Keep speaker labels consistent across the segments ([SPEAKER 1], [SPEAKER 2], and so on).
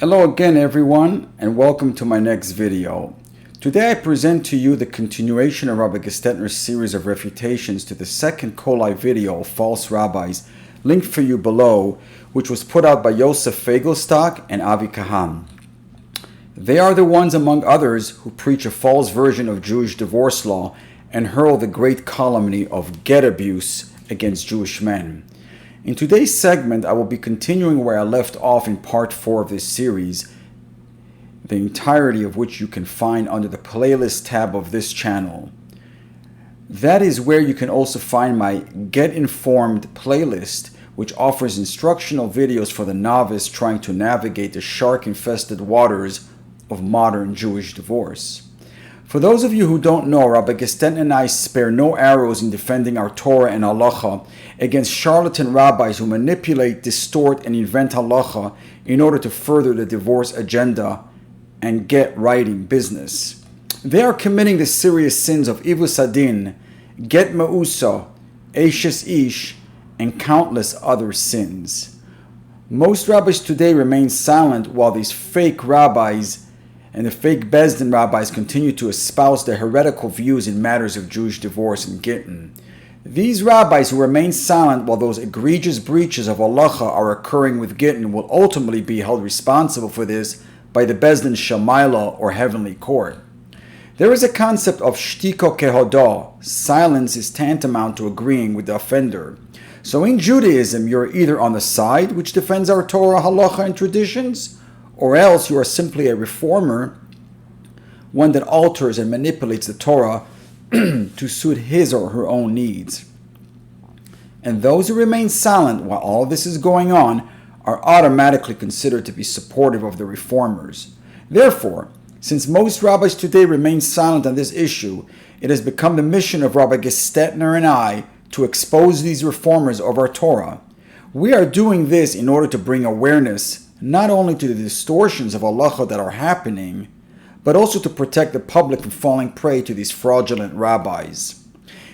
[SPEAKER 1] Hello again everyone, and welcome to my next video. Today I present to you the continuation of Rabbi Gestetner's series of refutations to the second Collive video, False Rabbis, linked for you below, which was put out by Yosef Feigelstock and Rabbi Chaim. They are the ones, among others, who preach a false version of Jewish divorce law and hurl the great calumny of Gett Abuse against Jewish men. In today's segment, I will be continuing where I left off in part 4 of this series, the entirety of which you can find under the playlist tab of this channel. That is where you can also find my Get Informed playlist, which offers instructional videos for the novice trying to navigate the shark-infested waters of modern Jewish divorce. For those of you who don't know, Rabbi Gestetner and I spare no arrows in defending our Torah and halacha against charlatan rabbis who manipulate, distort, and invent halacha in order to further the divorce agenda and get writing business. They are committing the serious sins of ivus adin, get mausa, Eishes ish, and countless other sins. Most rabbis today remain silent while these fake rabbis and the fake Bezdin rabbis continue to espouse their heretical views in matters of Jewish divorce and gittin. These rabbis who remain silent while those egregious breaches of halacha are occurring with gittin will ultimately be held responsible for this by the Bezdin Shamayla or heavenly court. There is a concept of shtiko kehodah. Silence is tantamount to agreeing with the offender. So in Judaism, you're either on the side which defends our Torah, halacha, and traditions, or else you are simply a reformer, one that alters and manipulates the Torah to suit his or her own needs. And those who remain silent while all this is going on are automatically considered to be supportive of the reformers. Therefore, since most rabbis today remain silent on this issue, it has become the mission of Rabbi Gestetner and I to expose these reformers of our Torah. We are doing this in order to bring awareness not only to the distortions of halacha that are happening, but also to protect the public from falling prey to these fraudulent rabbis.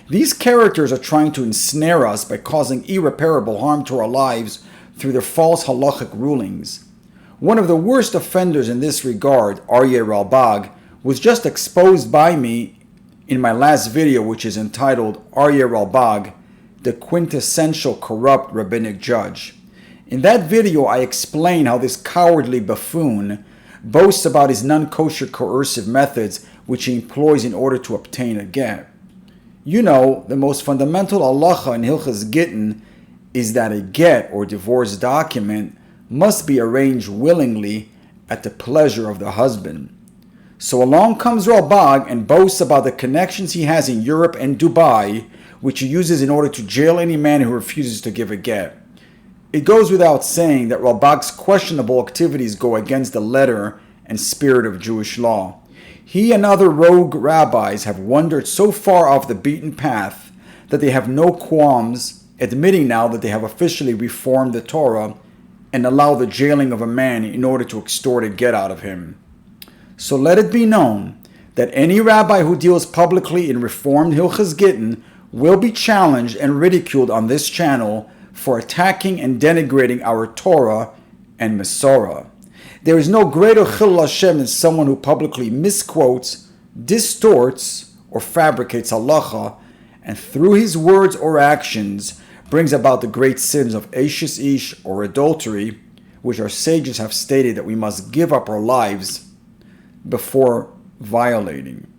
[SPEAKER 1] These characters are trying to ensnare us by causing irreparable harm to our lives through their false halachic rulings. One of the worst offenders in this regard, Aryeh Ralbag, was just exposed by me in my last video, which is entitled Aryeh Ralbag, the quintessential corrupt rabbinic judge. In that video, I explain how this cowardly buffoon boasts about his non-kosher coercive methods which he employs in order to obtain a get. You know, the most fundamental halacha in hilchos gittin is that a get or divorce document must be arranged willingly at the pleasure of the husband. So along comes Ralbag and boasts about the connections he has in Europe and Dubai, which he uses in order to jail any man who refuses to give a get. It goes without saying that Ralbag's questionable activities go against the letter and spirit of Jewish law. He and other rogue rabbis have wandered so far off the beaten path that they have no qualms admitting now that they have officially reformed the Torah and allow the jailing of a man in order to extort a get out of him. So let it be known that any rabbi who deals publicly in reformed hilchos gittin will be challenged and ridiculed on this channel for attacking and denigrating our Torah and Masorah. There is no greater chilul Hashem than someone who publicly misquotes, distorts, or fabricates halacha, and through his words or actions brings about the great sins of Eishes ish or adultery, which our sages have stated that we must give up our lives before violating.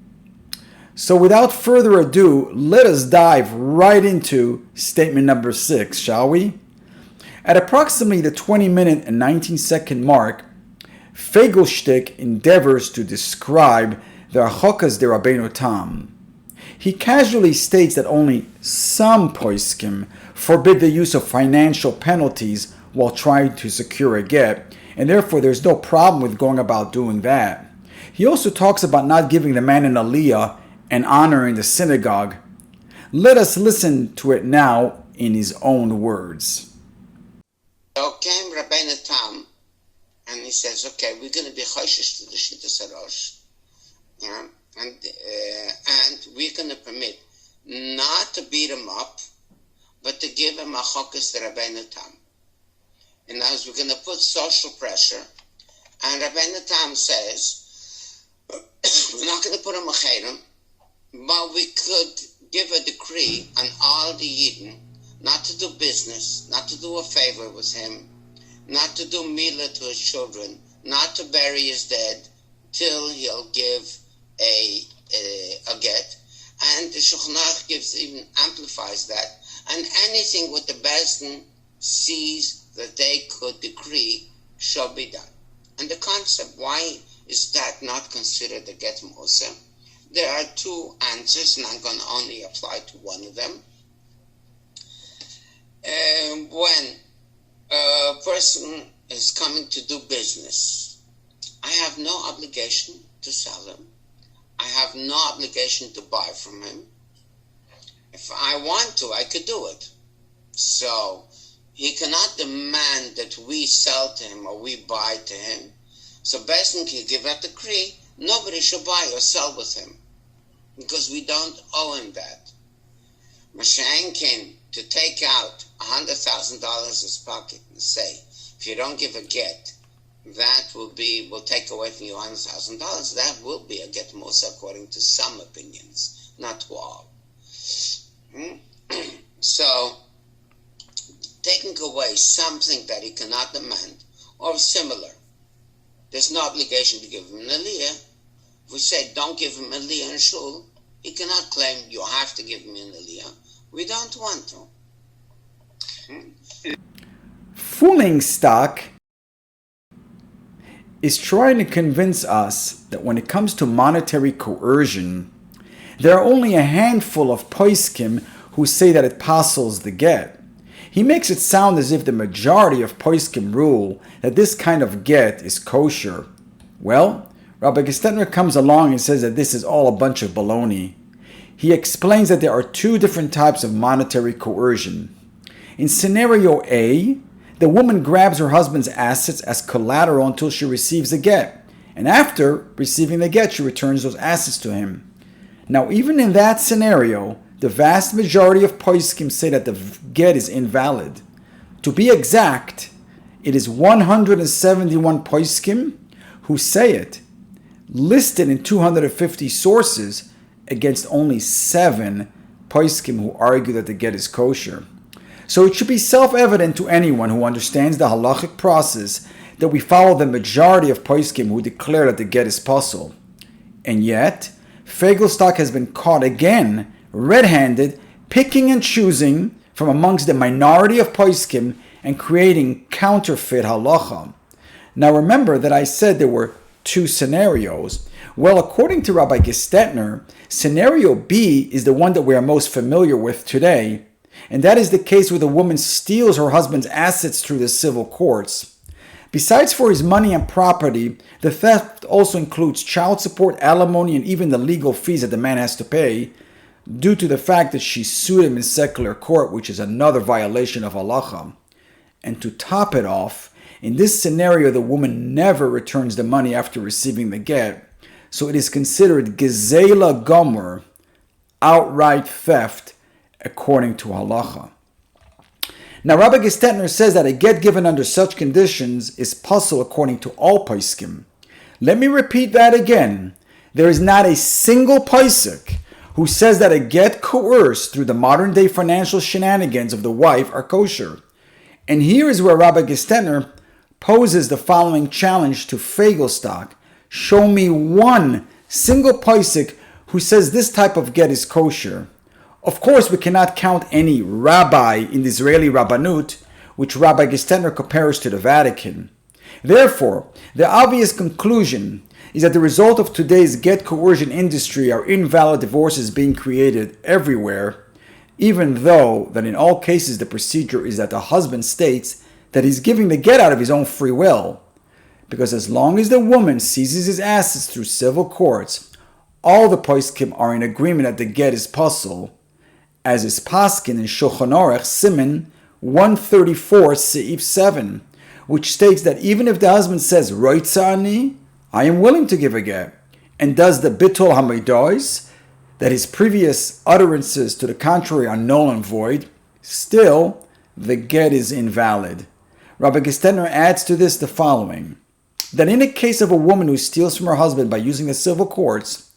[SPEAKER 1] So without further ado, let us dive right into statement number 6, shall we? At approximately the 20-minute and 19-second mark, Feigelstock endeavors to describe the halochos de Rabbeinu Tam. He casually states that only some poskim forbid the use of financial penalties while trying to secure a get, and therefore there's no problem with going about doing that. He also talks about not giving the man an aliyah and honoring the synagogue. Let us listen to it now in his own words.
[SPEAKER 2] So came Rabbeinu Tam, and he says, okay, we're going to be choshesh to the Shittas Harosh, and we're going to permit not to beat him up, but to give him a halochos to Rabbeinu Tam. And as we're going to put social pressure And Rabbeinu Tam says, we're not going to put a mechayim, but we could give a decree on all the Yidden not to do business, not to do a favor with him, not to do milah to his children, not to bury his dead till he'll give a get. And the Shulchan Aruch even amplifies that. And anything what the Bezdin sees that they could decree shall be done. And the concept, why is that not considered a get musa? There are two answers, and I'm going to only apply to one of them. When a person is coming to do business, I have no obligation to sell him. I have no obligation to buy from him. If I want to, I could do it. So he cannot demand that we sell to him or we buy to him. So Bezdin can give a decree, nobody should buy or sell with him, because we don't owe him that. Mashenkin, to take out $100,000 his pocket and say, if you don't give a get, that will take away from you $100,000. That will be a get musa according to some opinions, not to all. So, taking away something that he cannot demand, or similar, there's no obligation to give him an aliyah. If we say don't give him an aliyah in shul, he cannot claim you have to give me an aliyah. We don't want to.
[SPEAKER 1] Fooling stock is trying to convince us that when it comes to monetary coercion, there are only a handful of poskim who say that it passels the get. He makes it sound as if the majority of poskim rule that this kind of get is kosher. Well, Rabbi Gestetner comes along and says that this is all a bunch of baloney. He explains that there are two different types of monetary coercion. In scenario A, the woman grabs her husband's assets as collateral until she receives the get, and after receiving the get, she returns those assets to him. Now, even in that scenario, the vast majority of poskim say that the get is invalid. To be exact, it is 171 poskim who say it, listed in 250 sources, against only 7 poskim who argue that the get is kosher. So it should be self-evident to anyone who understands the halachic process that we follow the majority of poskim who declare that the get is pasul. And yet, Feigelstock has been caught again, red-handed, picking and choosing from amongst the minority of poskim and creating counterfeit halacha. Now remember that I said there were 2 scenarios. Well, according to Rabbi Gestetner, scenario B is the one that we are most familiar with today, and that is the case where the woman steals her husband's assets through the civil courts. Besides for his money and property, the theft also includes child support, alimony, and even the legal fees that the man has to pay, due to the fact that she sued him in secular court, which is another violation of halacha. And to top it off, in this scenario, the woman never returns the money after receiving the get, so it is considered gezela gomer, outright theft, according to halacha. Now, Rabbi Gestetner says that a get given under such conditions is pasul according to all poskim. Let me repeat that again. There is not a single posik who says that a get coerced through the modern day financial shenanigans of the wife are kosher. And here is where Rabbi Gestetner poses the following challenge to Feigelstock. Show me one single posik who says this type of get is kosher. Of course, we cannot count any rabbi in the Israeli Rabbanut, which Rabbi Gestetner compares to the Vatican. Therefore, the obvious conclusion is that the result of today's get coercion industry are invalid divorces being created everywhere, even though that in all cases the procedure is that the husband states that he's giving the get out of his own free will. Because as long as the woman seizes his assets through civil courts, all the poskim are in agreement that the get is pasul, as is paskin in Shulchan Aruch Siman 134 Seif 7, which states that even if the husband says roitza ani, I am willing to give a get, and does the bittul hamidos, that his previous utterances to the contrary are null and void, still the get is invalid. Rabbi Gestetner adds to this the following. that in a case of a woman who steals from her husband by using the civil courts,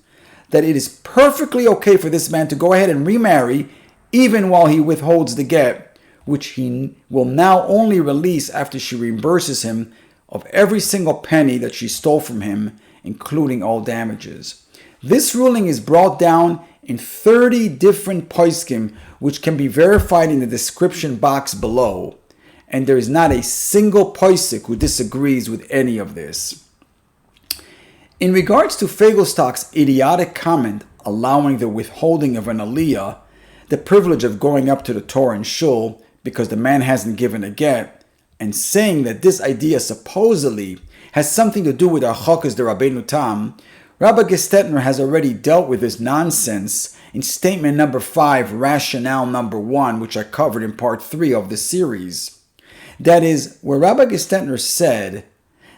[SPEAKER 1] that it is perfectly okay for this man to go ahead and remarry even while he withholds the get, which he will now only release after she reimburses him of every single penny that she stole from him, including all damages. This ruling is brought down in 30 different poskim, which can be verified in the description box below. And there is not a single posik who disagrees with any of this. In regards to Feigelstock's idiotic comment allowing the withholding of an aliyah, the privilege of going up to the Torah and shul because the man hasn't given a get, and saying that this idea supposedly has something to do with halochos de Rabbeinu Tam, Rabbi Gestetner has already dealt with this nonsense in statement number 5, rationale number 1, which I covered in part 3 of the series. That is, where Rabbi Gestetner said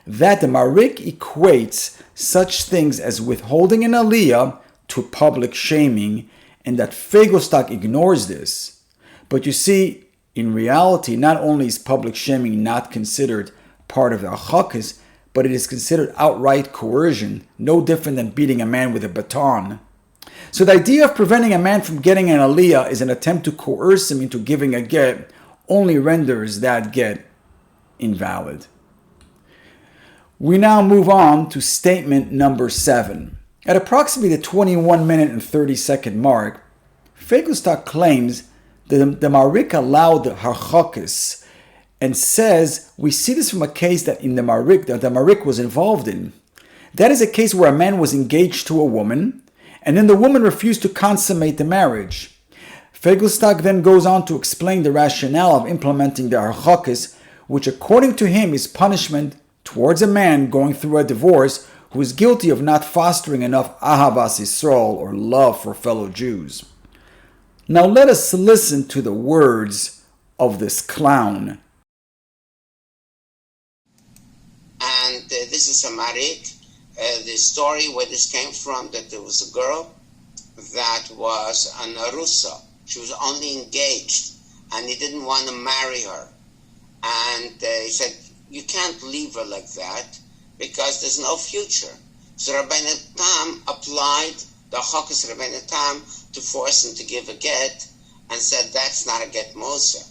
[SPEAKER 1] that the Marik equates such things as withholding an aliyah to public shaming, and that Feigelstock ignores this. But you see, in reality, not only is public shaming not considered part of the halochos, but it is considered outright coercion, no different than beating a man with a baton. So the idea of preventing a man from getting an aliyah is an attempt to coerce him into giving a get, only renders that get invalid. We now move on to statement number 7. At approximately the 21 minute and 30 second mark, Feigelstock claims that the Marik allowed the halochos and says we see this from a case that the Marik was involved in. That is a case where a man was engaged to a woman and then the woman refused to consummate the marriage. Feigelstock then goes on to explain the rationale of implementing the halochos, which according to him is punishment towards a man going through a divorce who is guilty of not fostering enough ahavas Yisrael, or love for fellow Jews. Now let us listen to the words of this clown.
[SPEAKER 2] And this is a Marik. The story where this came from, that there was a girl that was an arusa. She was only engaged, and he didn't want to marry her. And he said, you can't leave her like that, because there's no future. So Rabbeinu Tam applied the halochos Rabbeinu Tam to force him to give a get, and said that's not a get mosa.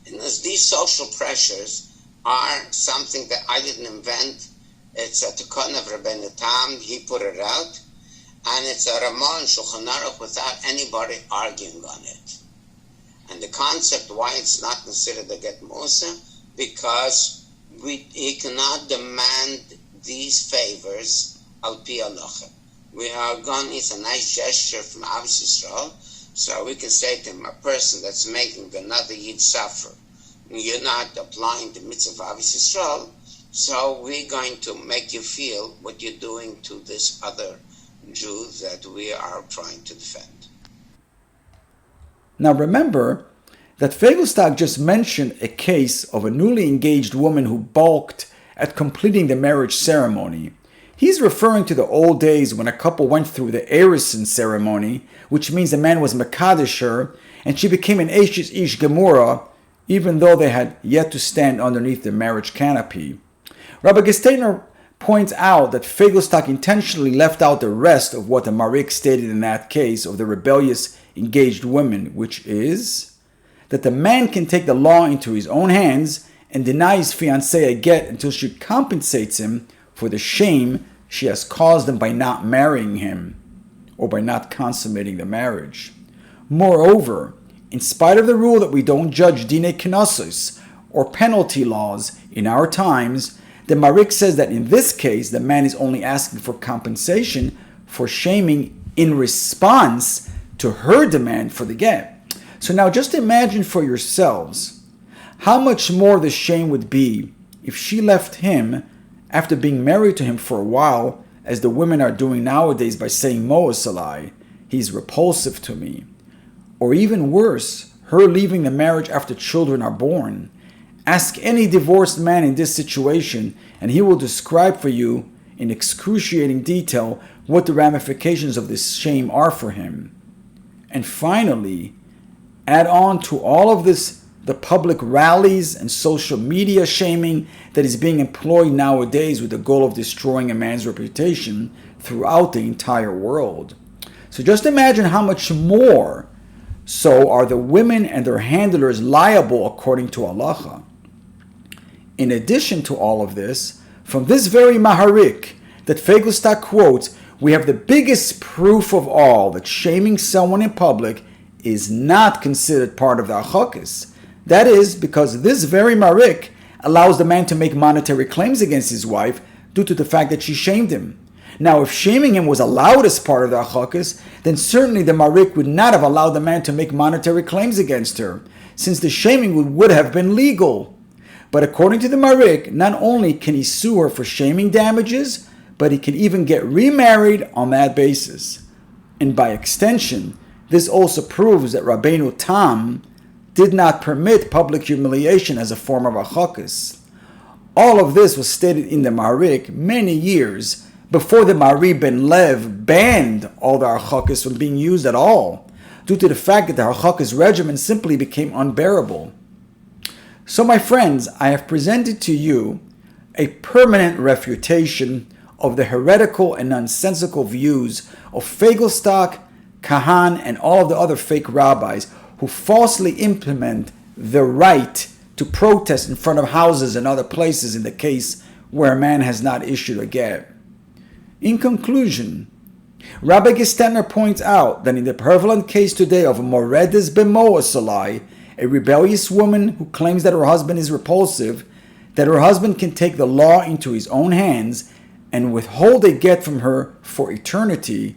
[SPEAKER 2] And these social pressures are something that I didn't invent. It's a tikkun of Rabbeinu Tam. He put it out, and it's a Ramah and Shulchan Aruch without anybody arguing on it. And the concept why it's not considered a get mosa, because he cannot demand these favors al pi halacha. We are gone, it's a nice gesture from Avos Yisrael, so we can say to him, a person that's making another Yid suffer, you're not applying the mitzvah of Avos Yisrael, so we're going to make you feel what you're doing to this other Jew that we are trying to defend.
[SPEAKER 1] Now remember that Feigelstock just mentioned a case of a newly engaged woman who balked at completing the marriage ceremony. He's referring to the old days when a couple went through the Eishes ceremony, which means the man was mekadesh her, and she became an Eishes ish gemura, even though they had yet to stand underneath the marriage canopy. Rabbi Gestetner points out that Feigelstock intentionally left out the rest of what the Marik stated in that case of the rebellious engaged women, which is that the man can take the law into his own hands and deny his fiancée a get until she compensates him for the shame she has caused him by not marrying him or by not consummating the marriage. Moreover, in spite of the rule that we don't judge dine kenosos or penalty laws in our times, the Marik says that in this case the man is only asking for compensation for shaming in response to her demand for the get. So now just imagine for yourselves how much more the shame would be if she left him after being married to him for a while, as the women are doing nowadays by saying Moasalai, he's repulsive to me. Or even worse, her leaving the marriage after children are born. Ask any divorced man in this situation and he will describe for you in excruciating detail what the ramifications of this shame are for him. And finally, add on to all of this the public rallies and social media shaming that is being employed nowadays with the goal of destroying a man's reputation throughout the entire world. So just imagine how much more so are the women and their handlers liable according to halacha. In addition to all of this, from this very Maharik that Feigelstock quotes, we have the biggest proof of all that shaming someone in public is not considered part of the halochos. That is because this very Maharik allows the man to make monetary claims against his wife due to the fact that she shamed him. Now, if shaming him was allowed as part of the halochos, then certainly the Maharik would not have allowed the man to make monetary claims against her, since the shaming would have been legal. But according to the Maharik, not only can he sue her for shaming damages, but he can even get remarried on that basis. And by extension, this also proves that Rabbeinu Tam did not permit public humiliation as a form of halochos. All of this was stated in the Maharik many years before the Mari Ben Lev banned all the halochos from being used at all, due to the fact that the halochos regimen simply became unbearable. So my friends, I have presented to you a permanent refutation of the heretical and nonsensical views of Feigelstock, Kahan, and all of the other fake rabbis who falsely implement the right to protest in front of houses and other places in the case where a man has not issued a get. In conclusion, Rabbi Gestetner points out that in the prevalent case today of a Moredes Bemoasalai, a rebellious woman who claims that her husband is repulsive, that her husband can take the law into his own hands and withhold a get from her for eternity,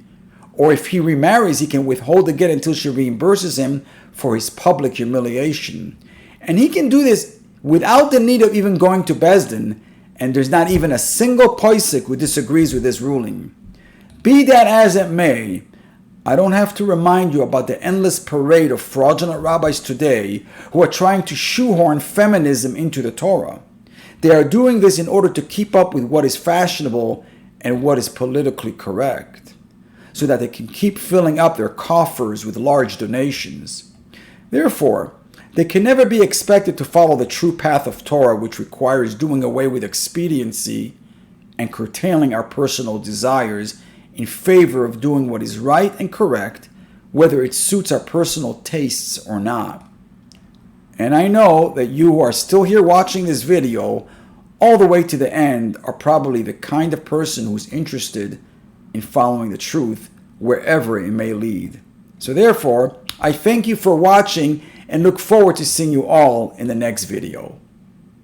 [SPEAKER 1] or if he remarries, he can withhold the get until she reimburses him for his public humiliation. And he can do this without the need of even going to Beis Din, and there's not even a single posek who disagrees with this ruling. Be that as it may, I don't have to remind you about the endless parade of fraudulent rabbis today who are trying to shoehorn feminism into the Torah. They are doing this in order to keep up with what is fashionable and what is politically correct, so that they can keep filling up their coffers with large donations. Therefore, they can never be expected to follow the true path of Torah, which requires doing away with expediency and curtailing our personal desires in favor of doing what is right and correct, whether it suits our personal tastes or not. And I know that you who are still here watching this video all the way to the end are probably the kind of person who's interested in following the truth wherever it may lead. So therefore, I thank you for watching and look forward to seeing you all in the next video.